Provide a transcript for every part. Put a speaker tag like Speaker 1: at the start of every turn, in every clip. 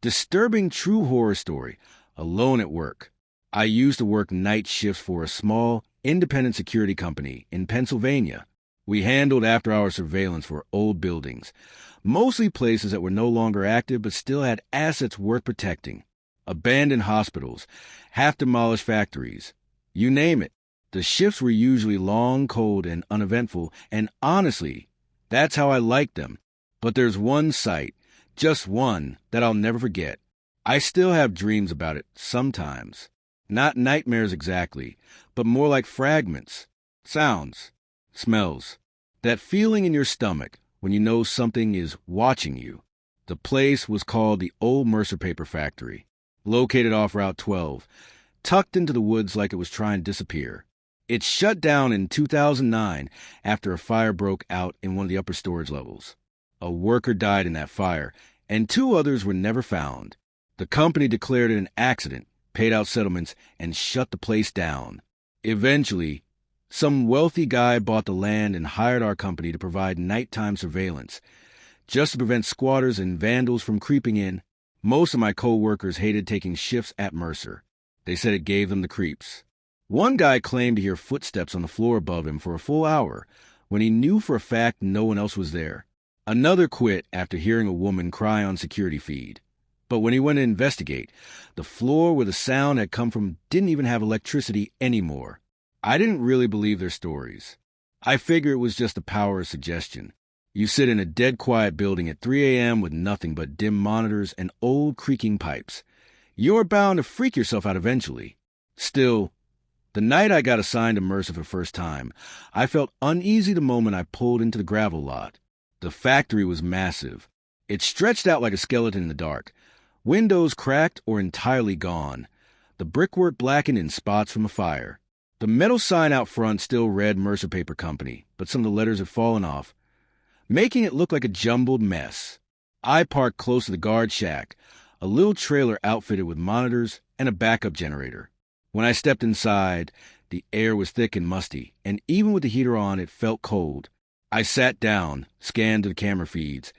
Speaker 1: Disturbing true horror story. Alone at work. I used to work night shifts for a small, independent security company in Pennsylvania. We handled after-hour surveillance for old buildings, mostly places that were no longer active but still had assets worth protecting. Abandoned hospitals, half-demolished factories. You name it. The shifts were usually long, cold, and uneventful, and honestly, that's how I liked them. But there's one site, just one, that I'll never forget. I still have dreams about it sometimes. Not nightmares exactly, but more like fragments, sounds, smells. That feeling in your stomach when you know something is watching you. The place was called the Old Mercer Paper Factory, located off Route 12, tucked into the woods like it was trying to disappear. It shut down in 2009 after a fire broke out in one of the upper storage levels. A worker died in that fire, and 2 others were never found. The company declared it an accident, paid out settlements, and shut the place down. Eventually, some wealthy guy bought the land and hired our company to provide nighttime surveillance, just to prevent squatters and vandals from creeping in. Most of my co-workers hated taking shifts at Mercer. They said it gave them the creeps. One guy claimed to hear footsteps on the floor above him for a full hour, when he knew for a fact no one else was there. Another quit after hearing a woman cry on security feed. But when he went to investigate, the floor where the sound had come from didn't even have electricity anymore. I didn't really believe their stories. I figured it was just the power of suggestion. You sit in a dead quiet building at 3 a.m. with nothing but dim monitors and old creaking pipes. You're bound to freak yourself out eventually. Still, the night I got assigned to Mercer for the first time, I felt uneasy the moment I pulled into the gravel lot. The factory was massive. It stretched out like a skeleton in the dark. Windows cracked or entirely gone. The brickwork blackened in spots from a fire. The metal sign out front still read Mercer Paper Company, but some of the letters had fallen off, making it look like a jumbled mess. I parked close to the guard shack, a little trailer outfitted with monitors and a backup generator. When I stepped inside, the air was thick and musty, and even with the heater on, it felt cold. I sat down, scanned the camera feeds,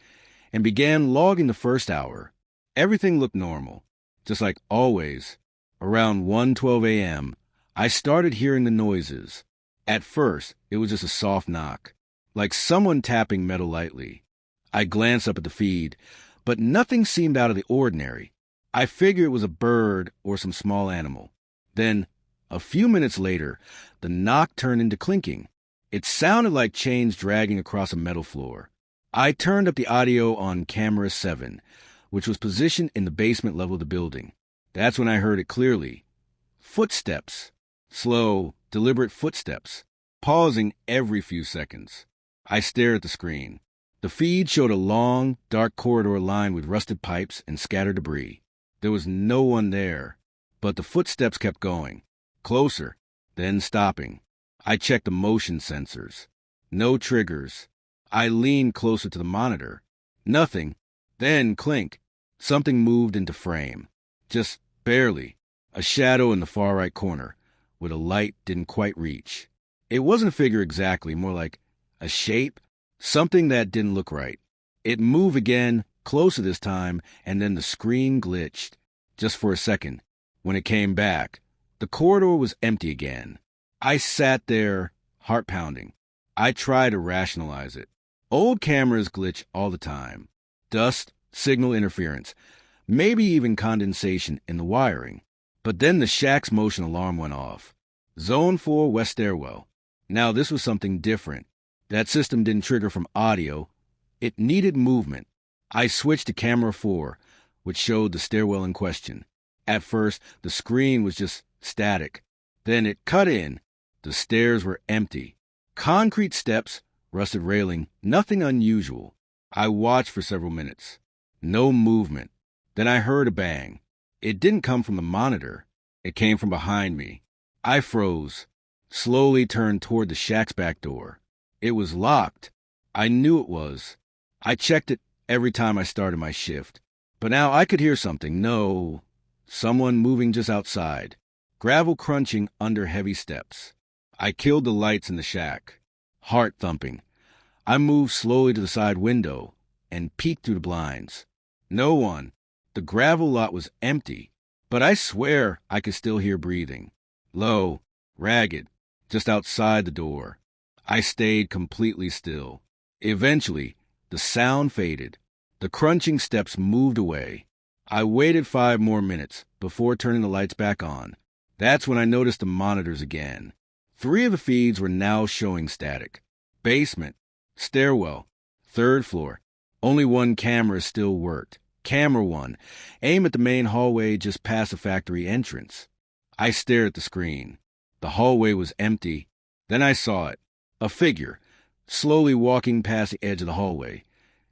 Speaker 1: and began logging the first hour. Everything looked normal, just like always. Around 1:12 a.m., I started hearing the noises. At first, it was just a soft knock, like someone tapping metal lightly. I glanced up at the feed, but nothing seemed out of the ordinary. I figured it was a bird or some small animal. Then, a few minutes later, the knock turned into clinking. It sounded like chains dragging across a metal floor. I turned up the audio on camera 7, which was positioned in the basement level of the building. That's when I heard it clearly. Footsteps. Slow, deliberate footsteps, pausing every few seconds. I stared at the screen. The feed showed a long, dark corridor lined with rusted pipes and scattered debris. There was no one there, but the footsteps kept going. Closer, then stopping. I checked the motion sensors. No triggers. I leaned closer to the monitor. Nothing. Then clink. Something moved into frame. Just barely. A shadow in the far right corner, where the light didn't quite reach. It wasn't a figure exactly, more like a shape, something that didn't look right. It moved again, closer this time, and then the screen glitched. Just for a second. When it came back, the corridor was empty again. I sat there, heart pounding. I tried to rationalize it. Old cameras glitch all the time. Dust, signal interference, maybe even condensation in the wiring. But then the shack's motion alarm went off. Zone 4 West Stairwell. Now this was something different. That system didn't trigger from audio. It needed movement. I switched to camera 4, which showed the stairwell in question. At first, the screen was just static. Then it cut in. The stairs were empty. Concrete steps, rusted railing, nothing unusual. I watched for several minutes. No movement. Then I heard a bang. It didn't come from the monitor. It came from behind me. I froze, slowly turned toward the shack's back door. It was locked. I knew it was. I checked it every time I started my shift. But now I could hear something. No, someone moving just outside. Gravel crunching under heavy steps. I killed the lights in the shack. Heart thumping. I moved slowly to the side window and peeked through the blinds. No one. The gravel lot was empty, but I swear I could still hear breathing. Low, ragged, just outside the door. I stayed completely still. Eventually, the sound faded. The crunching steps moved away. I waited 5 more minutes before turning the lights back on. That's when I noticed the monitors again. 3 of the feeds were now showing static. Basement, stairwell, 3rd floor. Only 1 camera still worked. Camera 1, aim at the main hallway just past the factory entrance. I stared at the screen. The hallway was empty. Then I saw it. A figure, slowly walking past the edge of the hallway,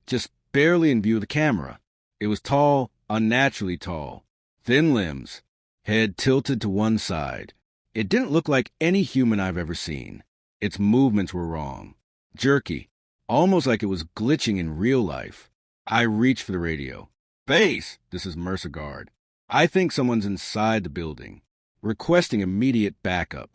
Speaker 1: just barely in view of the camera. It was tall, unnaturally tall, thin limbs, head tilted to one side. It didn't look like any human I've ever seen. Its movements were wrong, jerky, almost like it was glitching in real life. I reached for the radio. Base, this is Mercer Guard. I think someone's inside the building, requesting immediate backup.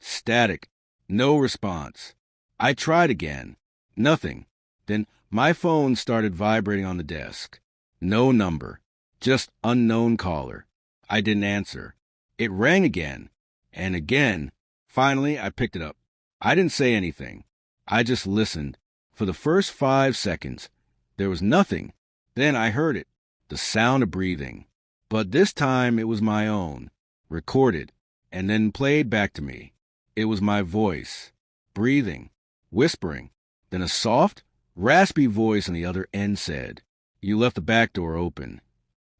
Speaker 1: Static, no response. I tried again. Nothing. Then my phone started vibrating on the desk. No number, just unknown caller. I didn't answer. It rang again, and again. Finally, I picked it up. I didn't say anything. I just listened. For the first 5 seconds, there was nothing. Then I heard it, the sound of breathing. But this time it was my own, recorded, and then played back to me. It was my voice, breathing, whispering. Then a soft, raspy voice on the other end said, "You left the back door open."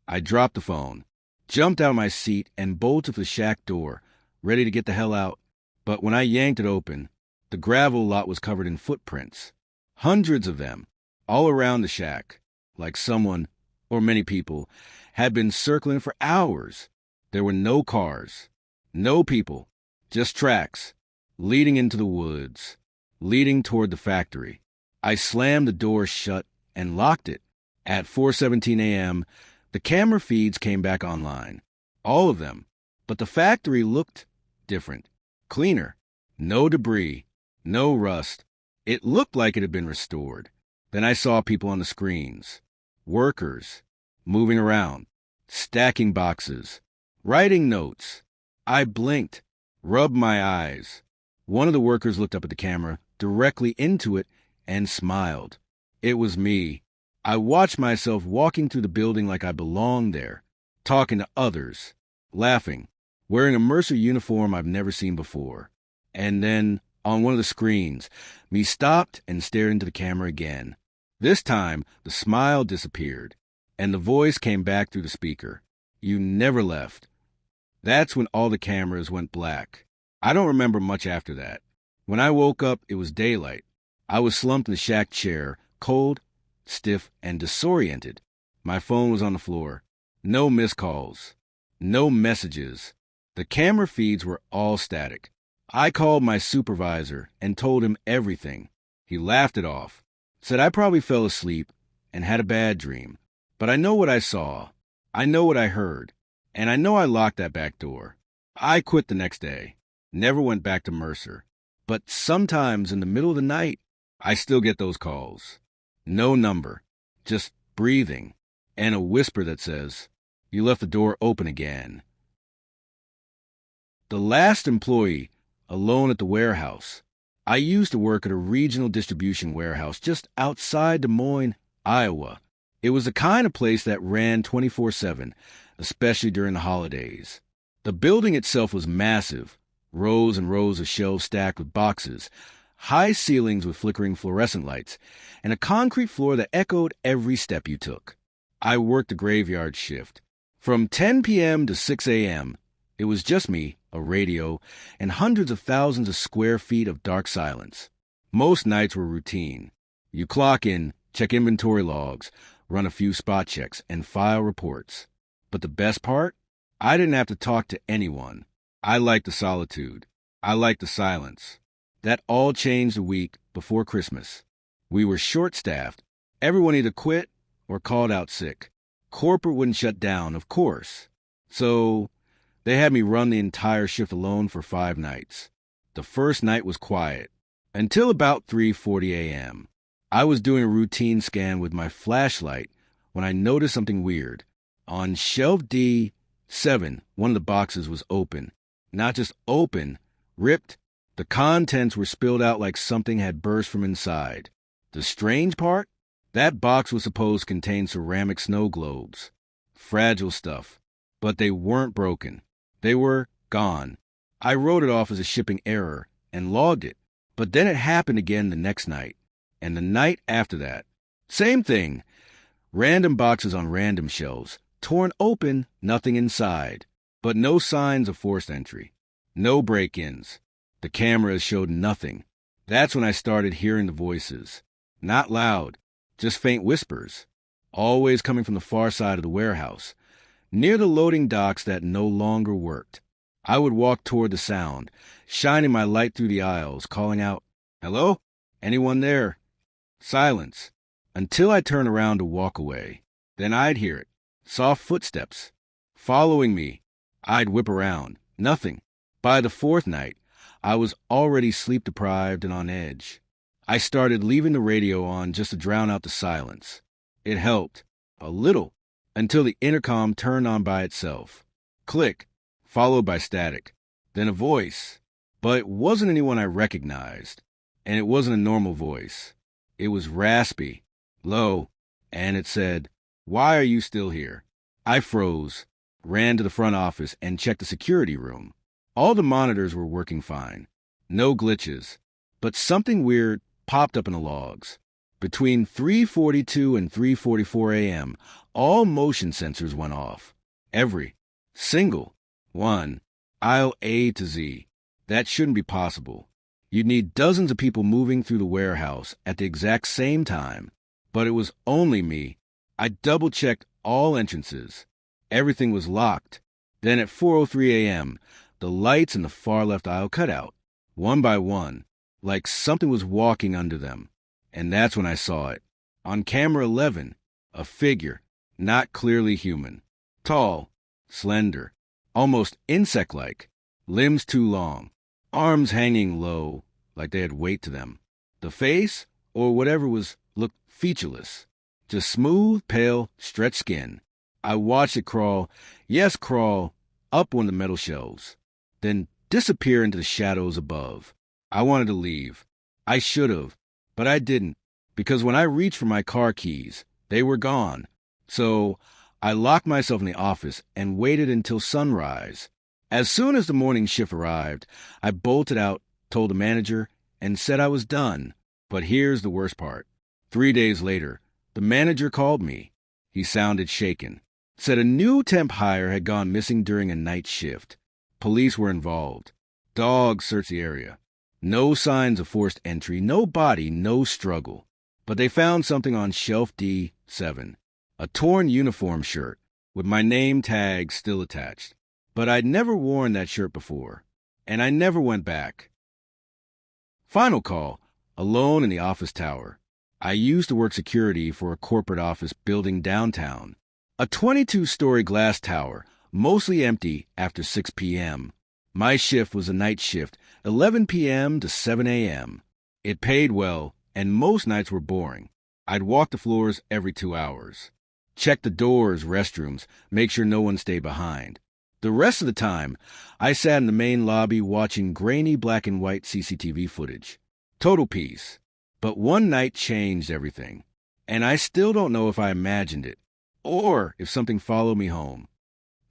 Speaker 1: I dropped the phone, jumped out of my seat, and bolted for the shack door, ready to get the hell out. But when I yanked it open, the gravel lot was covered in footprints. Hundreds of them, all around the shack, like someone, or many people, had been circling for hours. There were no cars, no people, just tracks, leading into the woods, leading toward the factory. I slammed the door shut and locked it. At 4:17 a.m., the camera feeds came back online. All of them. But the factory looked different, cleaner. No debris, no rust. It looked like it had been restored. Then I saw people on the screens. Workers, moving around, stacking boxes, writing notes. I blinked, rubbed my eyes. One of the workers looked up at the camera, directly into it, and smiled. It was me. I watched myself walking through the building like I belonged there, talking to others, laughing, wearing a Mercer uniform I've never seen before. And then, on one of the screens, me stopped and stared into the camera again. This time, the smile disappeared, and the voice came back through the speaker. "You never left." That's when all the cameras went black. I don't remember much after that. When I woke up, it was daylight. I was slumped in the shack chair, cold, stiff, and disoriented. My phone was on the floor. No missed calls. No messages. The camera feeds were all static. I called my supervisor and told him everything. He laughed it off, said I probably fell asleep and had a bad dream. But I know what I saw. I know what I heard. And I know I locked that back door. I quit the next day. Never went back to Mercer. But sometimes in the middle of the night, I still get those calls. No number, just breathing, and a whisper that says, "You left the door open again." The last employee, alone at the warehouse. I used to work at a regional distribution warehouse just outside Des Moines, Iowa. It was the kind of place that ran 24/7, especially during the holidays. The building itself was massive, rows and rows of shelves stacked with boxes, high ceilings with flickering fluorescent lights, and a concrete floor that echoed every step you took. I worked a graveyard shift. From 10 p.m. to 6 a.m., it was just me, a radio, and hundreds of thousands of square feet of dark silence. Most nights were routine. You clock in, check inventory logs, run a few spot checks, and file reports. But the best part? I didn't have to talk to anyone. I liked the solitude. I liked the silence. That all changed a week before Christmas. We were short-staffed. Everyone either quit or called out sick. Corporate wouldn't shut down, of course. So they had me run the entire shift alone for 5 nights. The first night was quiet, until about 3:40 a.m. I was doing a routine scan with my flashlight when I noticed something weird. On shelf D7, one of the boxes was open. Not just open, ripped. The contents were spilled out like something had burst from inside. The strange part? That box was supposed to contain ceramic snow globes. Fragile stuff. But they weren't broken. They were gone. I wrote it off as a shipping error and logged it. But then it happened again the next night. And the night after that. Same thing. Random boxes on random shelves. Torn open, nothing inside. But no signs of forced entry. No break-ins. The cameras showed nothing. That's when I started hearing the voices. Not loud, just faint whispers. Always coming from the far side of the warehouse, near the loading docks that no longer worked. I would walk toward the sound, shining my light through the aisles, calling out, "Hello? Anyone there?" Silence, until I turned around to walk away. Then I'd hear it. Soft footsteps. Following me. I'd whip around. Nothing. By the fourth night, I was already sleep-deprived and on edge. I started leaving the radio on just to drown out the silence. It helped. A little. Until the intercom turned on by itself. Click. Followed by static. Then a voice. But it wasn't anyone I recognized. And it wasn't a normal voice. It was raspy. Low. And it said, "Why are you still here?" I froze. Ran to the front office and checked the security room. All the monitors were working fine. No glitches. But something weird popped up in the logs. Between 3:42 and 3:44 a.m., all motion sensors went off. Every single one. Aisle A to Z. That shouldn't be possible. You'd need dozens of people moving through the warehouse at the exact same time. But it was only me. I double-checked all entrances. Everything was locked. Then at 4:03 a.m., the lights in the far left aisle cut out, one by one, like something was walking under them. And that's when I saw it. On camera 11, a figure, not clearly human. Tall, slender, almost insect-like, limbs too long, arms hanging low, like they had weight to them. The face, or whatever was, looked featureless. Just smooth, pale, stretched skin. I watched it crawl, up one of the metal shelves. Then disappear into the shadows above. I wanted to leave. I should have, but I didn't, because when I reached for my car keys, they were gone. So I locked myself in the office and waited until sunrise. As soon as the morning shift arrived, I bolted out, told the manager, and said I was done. But here's the worst part. 3 days later, the manager called me. He sounded shaken. Said a new temp hire had gone missing during a night shift. Police were involved. Dogs searched the area. No signs of forced entry, no body, no struggle. But they found something on shelf D7. A torn uniform shirt with my name tag still attached. But I'd never worn that shirt before. And I never went back. Final call. Alone in the office tower. I used to work security for a corporate office building downtown. A 22-story glass tower, mostly empty after 6 p.m. My shift was a night shift, 11 p.m. to 7 a.m. It paid well, and most nights were boring. I'd walk the floors every 2 hours. Check the doors, restrooms, make sure no one stayed behind. The rest of the time, I sat in the main lobby watching grainy black and white CCTV footage. Total peace. But one night changed everything. And I still don't know if I imagined it, or if something followed me home.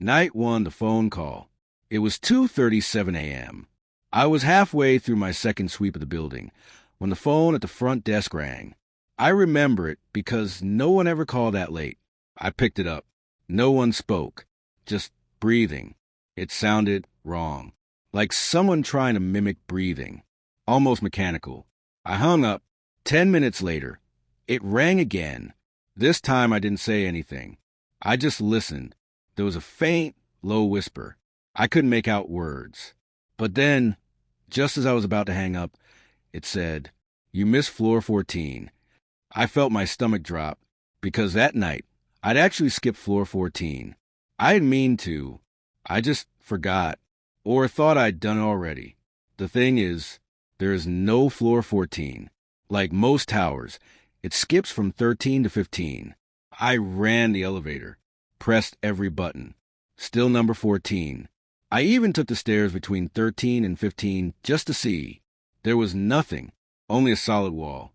Speaker 1: Night 1, the phone call. It was 2:37 a.m. I was halfway through my second sweep of the building when the phone at the front desk rang. I remember it because no one ever called that late. I picked it up. No one spoke, just breathing. It sounded wrong, like someone trying to mimic breathing, almost mechanical. I hung up. 10 minutes later, it rang again. This time I didn't say anything. I just listened. There was a faint, low whisper. I couldn't make out words. But then, just as I was about to hang up, it said, "You missed floor 14. I felt my stomach drop, because that night, I'd actually skipped floor 14. I didn't mean to. I just forgot, or thought I'd done it already. The thing is, there is no floor 14. Like most towers, it skips from 13 to 15. I ran the elevator. pressed every button. Still number 14. I even took the stairs between 13 and 15 just to see. There was nothing, only a solid wall.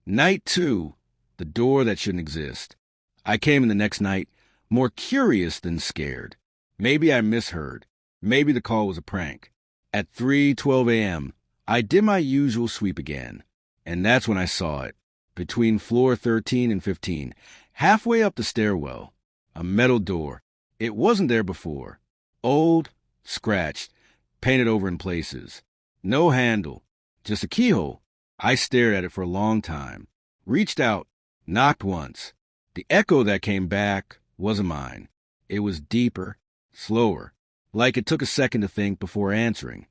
Speaker 1: Night 2, the door that shouldn't exist. I came in the next night, more curious than scared. Maybe I misheard. Maybe the call was a prank. At 3:12 a.m., I did my usual sweep again, and that's when I saw it. Between floor 13 and 15, halfway up the stairwell, a metal door. It wasn't there before. Old, scratched, painted over in places. No handle, just a keyhole. I stared at it for a long time, reached out, knocked once. The echo that came back wasn't mine. It was deeper, slower, like it took a second to think before answering.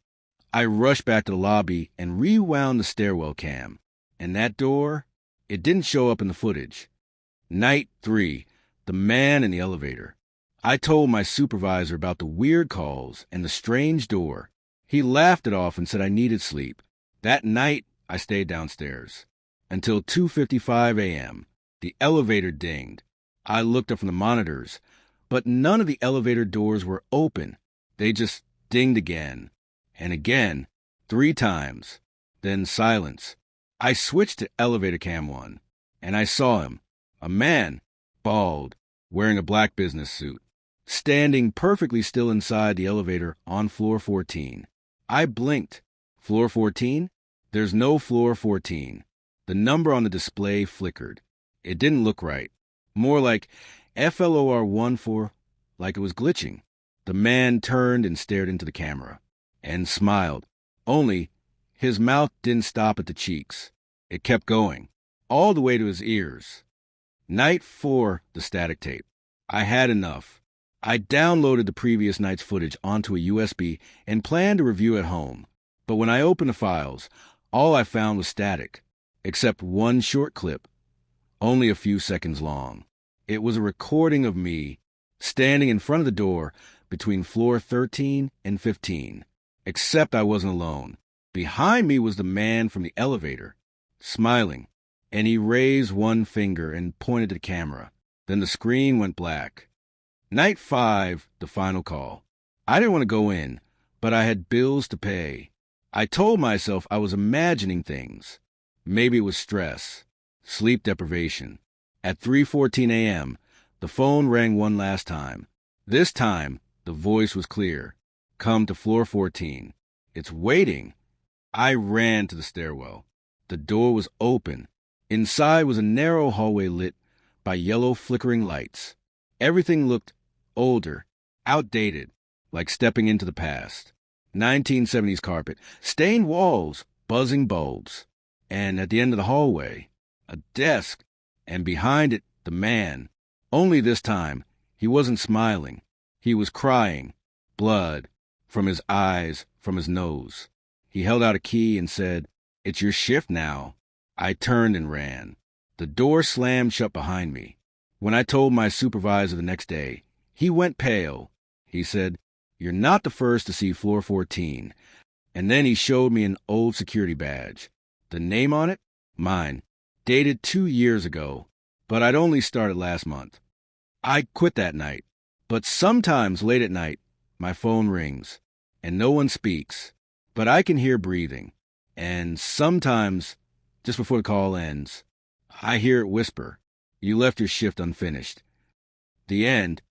Speaker 1: I rushed back to the lobby and rewound the stairwell cam. And that door, it didn't show up in the footage. Night 3, the man in the elevator. I told my supervisor about the weird calls and the strange door. He laughed it off and said I needed sleep. That night, I stayed downstairs. Until 2:55 a.m., the elevator dinged. I looked up from the monitors, but none of the elevator doors were open. They just dinged again, and again, 3 times. Then silence. I switched to elevator cam 1, and I saw him, a man, bald, wearing a black business suit, standing perfectly still inside the elevator on floor 14. I blinked. Floor 14? There's no floor 14. The number on the display flickered. It didn't look right. More like FLOR14, like it was glitching. The man turned and stared into the camera, and smiled. Only, his mouth didn't stop at the cheeks. It kept going, all the way to his ears. Night 4, the static tape. I had enough. I downloaded the previous night's footage onto a USB and planned to review at home. But when I opened the files, all I found was static, except one short clip, only a few seconds long. It was a recording of me standing in front of the door between floor 13 and 15, except I wasn't alone. Behind me was the man from the elevator, smiling, and he raised one finger and pointed to the camera. Then the screen went black. Night 5, the final call. I didn't want to go in, but I had bills to pay. I told myself I was imagining things. Maybe it was stress, sleep deprivation. At 3:14 a.m., the phone rang one last time. This time, the voice was clear. Come to floor 14. It's waiting. I ran to the stairwell. The door was open. Inside was a narrow hallway lit by yellow flickering lights. Everything looked older, outdated, like stepping into the past. 1970s carpet, stained walls, buzzing bulbs. And at the end of the hallway, a desk, and behind it, the man. Only this time, he wasn't smiling. He was crying, blood, from his eyes, from his nose. He held out a key and said, "It's your shift now." I turned and ran. The door slammed shut behind me. When I told my supervisor the next day, he went pale. He said, "You're not the first to see floor 14. And then he showed me an old security badge. The name on it? Mine. Dated 2 years ago, but I'd only started last month. I quit that night. But sometimes late at night, my phone rings, and no one speaks, but I can hear breathing. And sometimes, just before the call ends, I hear it whisper, "You left your shift unfinished." The end.